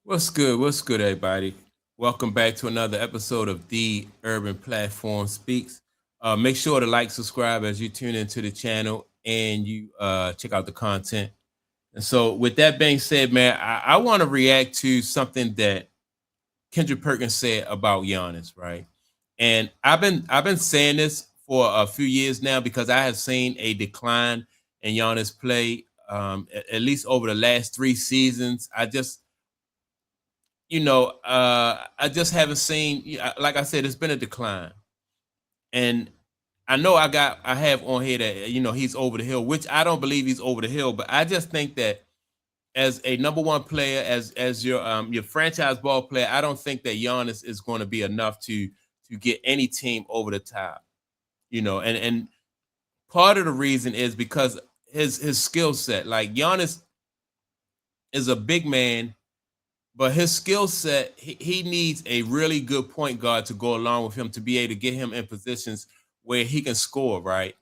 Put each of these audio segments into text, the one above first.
What's good? What's good, everybody? Welcome back to another episode of The Urban Platform Speaks. Make sure to like, subscribe as you tune into the channel and you check out the content. And so, with that being said, man, I want to react to something that Kendrick Perkins said about Giannis, right? And I've been saying this for a few years now because I have seen a decline in Giannis play, at least over the last 3 seasons. I just haven't seen. Like I said, it's been a decline, and I know I have on here that he's over the hill, which I don't believe he's over the hill, but I just think that as a number one player, as your franchise ball player, I don't think that Giannis is going to be enough to get any team over the top. And part of the reason is because his skill set. Like Giannis is a big man. But his skill set, he needs a really good point guard to go along with him to be able to get him in positions where he can score, right?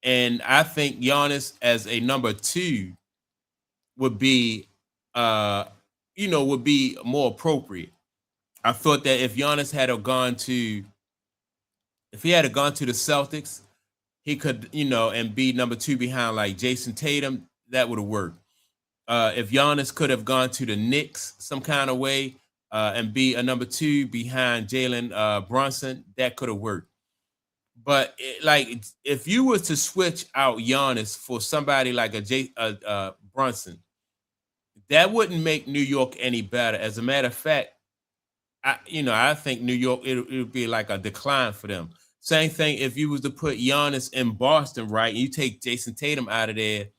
And I think Giannis as a number two would be would be more appropriate. I thought that if he had gone to the Celtics, he could, and be number two behind like Jason Tatum, that would have worked. If Giannis could have gone to the Knicks some kind of way and be a number two behind Jalen Brunson, that could have worked. But if you were to switch out Giannis for somebody like Brunson, that wouldn't make New York any better. As a matter of fact, I think New York it would be like a decline for them. Same thing if you was to put Giannis in Boston, right? And you take Jason Tatum out of there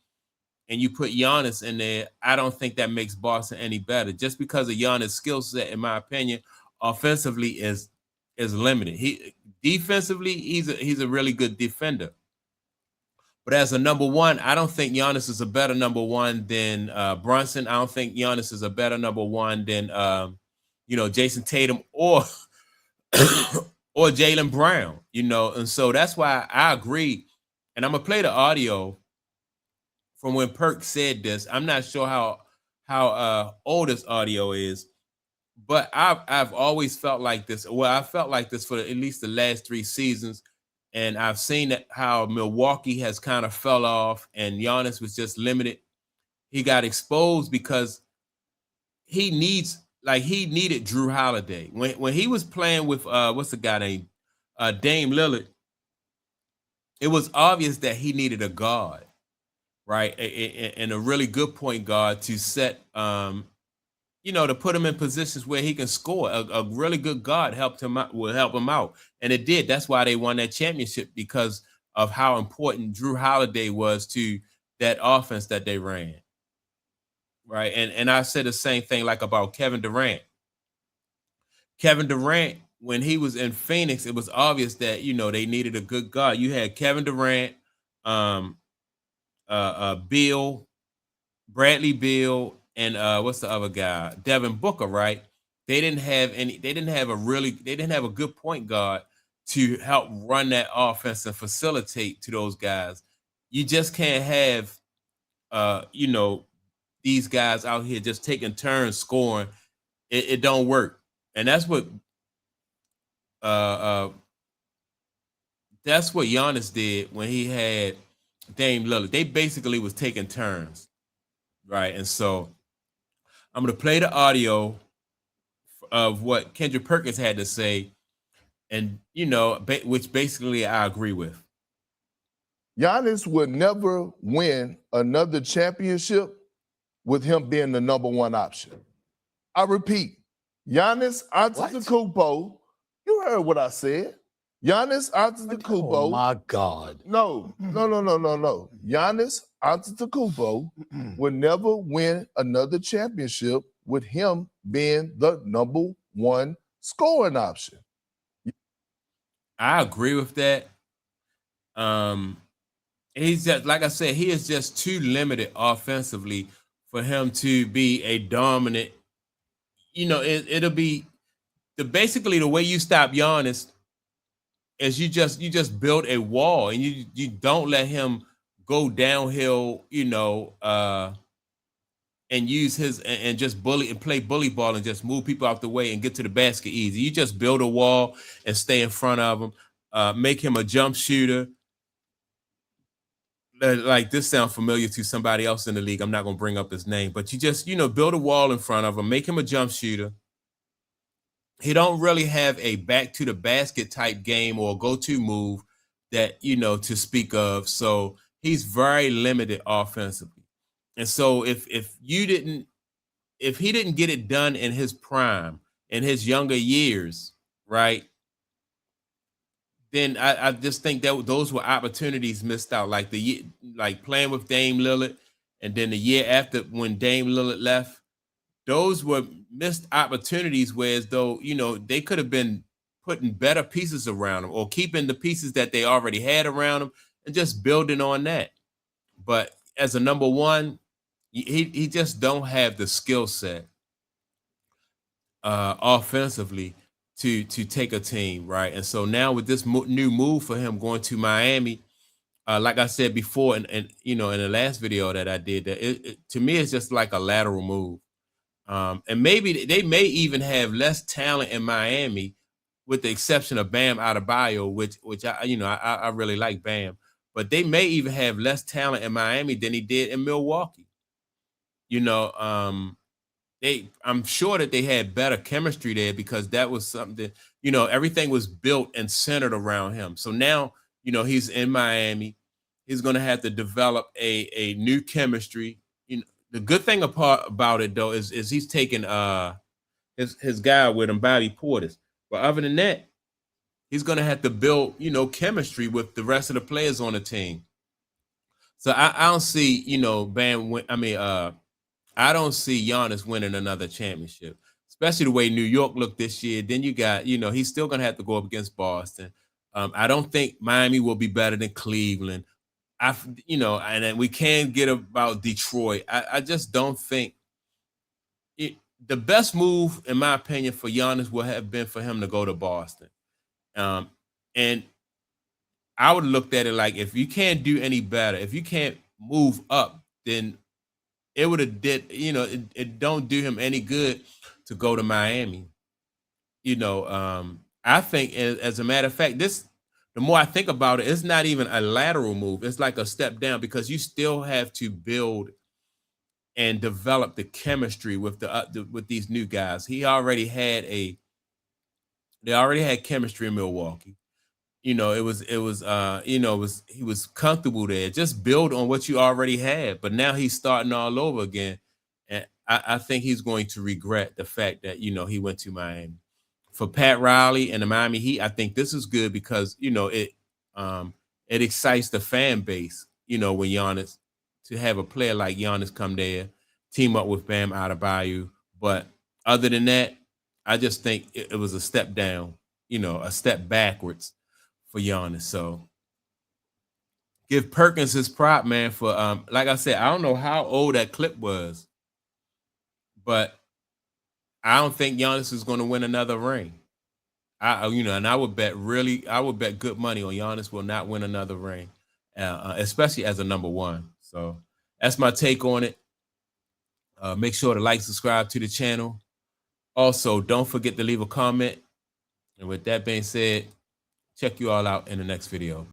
and you put Giannis in there, I don't think that makes Boston any better. Just because of Giannis' skill set, in my opinion, offensively is limited. He defensively, he's a really good defender. But as a number one, I don't think Giannis is a better number one than Brunson. I don't think Giannis is a better number one than Jason Tatum or or Jalen Brown. And so that's why I agree. And I'm gonna play the audio from when Perk said this. I'm not sure how old this audio is, but I've always felt like this. Well, I felt like this for at least the last 3 seasons, and I've seen that how Milwaukee has kind of fell off, and Giannis was just limited. He got exposed because he needed Drew Holiday when he was playing with what's the guy named Dame Lillard. It was obvious that he needed a guard, right? And a really good point guard to set, to put him in positions where he can score. A really good guard will help him out. And it did. That's why they won that championship, because of how important Drew Holiday was to that offense that they ran. Right. And I said the same thing like about Kevin Durant. Kevin Durant, when he was in Phoenix, it was obvious that, they needed a good guard. You had Kevin Durant, um, Bill, Bradley Bill, and what's the other guy? Devin Booker, right? They didn't have a good point guard to help run that offense and facilitate to those guys. You just can't have these guys out here just taking turns scoring. It don't work. And uh uh that's what Giannis did when he had Dame Lillard. They basically was taking turns, right? And so I'm going to play the audio of what Kendrick Perkins had to say, and which basically I agree with. Giannis would never win another championship with him being the number one option. I repeat, Giannis Antetokounmpo. You heard what I said. Giannis Antetokounmpo. Oh my God! No. Giannis Antetokounmpo would never win another championship with him being the number one scoring option. I agree with that. He's just, like I said, he is just too limited offensively for him to be a dominant. It'll be basically the way you stop Giannis is you just build a wall, and you don't let him go downhill, and use his and just bully and play bully ball and just move people out the way and get to the basket easy. You just build a wall and stay in front of him. Make him a jump shooter. Like this sounds familiar to somebody else in the league. I'm not going to bring up his name, but you just, build a wall in front of him, make him a jump shooter. He don't really have a back to the basket type game or go-to move that, to speak of. So he's very limited offensively. And so if he didn't get it done in his prime, in his younger years, right? Then I just think that those were opportunities missed out, like like playing with Dame Lillard, and then the year after when Dame Lillard left, those were missed opportunities. Whereas though they could have been putting better pieces around them or keeping the pieces that they already had around them and just building on that. But as a number one, he just don't have the skill set offensively to take a team, right? And so now with this new move for him going to Miami, like I said before, and in the last video that I did, that to me it's just like a lateral move. And maybe they may even have less talent in Miami, with the exception of Bam Adebayo, which I really like Bam, but they may even have less talent in Miami than he did in Milwaukee. I'm sure that they had better chemistry there because that was something that, everything was built and centered around him. So now, he's in Miami. He's going to have to develop a new chemistry. The good thing about it though is he's taking his guy with him, Bobby Portis. But other than that, he's going to have to build, chemistry with the rest of the players on the team. So I don't see, I don't see Giannis winning another championship, especially the way New York looked this year. Then you got, he's still going to have to go up against Boston. I don't think Miami will be better than Cleveland. And then we can get about Detroit. I just don't think the best move, in my opinion, for Giannis would have been for him to go to Boston. And I would have looked at it like, if you can't do any better, if you can't move up, then it would have it don't do him any good to go to Miami. I think as a matter of fact, the more I think about it, it's not even a lateral move. It's like a step down because you still have to build and develop the chemistry with with these new guys. They already had chemistry in Milwaukee. He was comfortable there. Just build on what you already had. But now he's starting all over again. And I think he's going to regret the fact that, he went to Miami. For Pat Riley and the Miami Heat, I think this is good because, it excites the fan base, when Giannis, to have a player like Giannis come there, team up with Bam Adebayo. But other than that, I just think it was a step down, a step backwards for Giannis. So give Perkins his prop, man, for like I said, I don't know how old that clip was, but I don't think Giannis is going to win another ring. And I would bet good money on Giannis will not win another ring, especially as a number one. So that's my take on it. Make sure to like, subscribe to the channel. Also, don't forget to leave a comment. And with that being said, check you all out in the next video.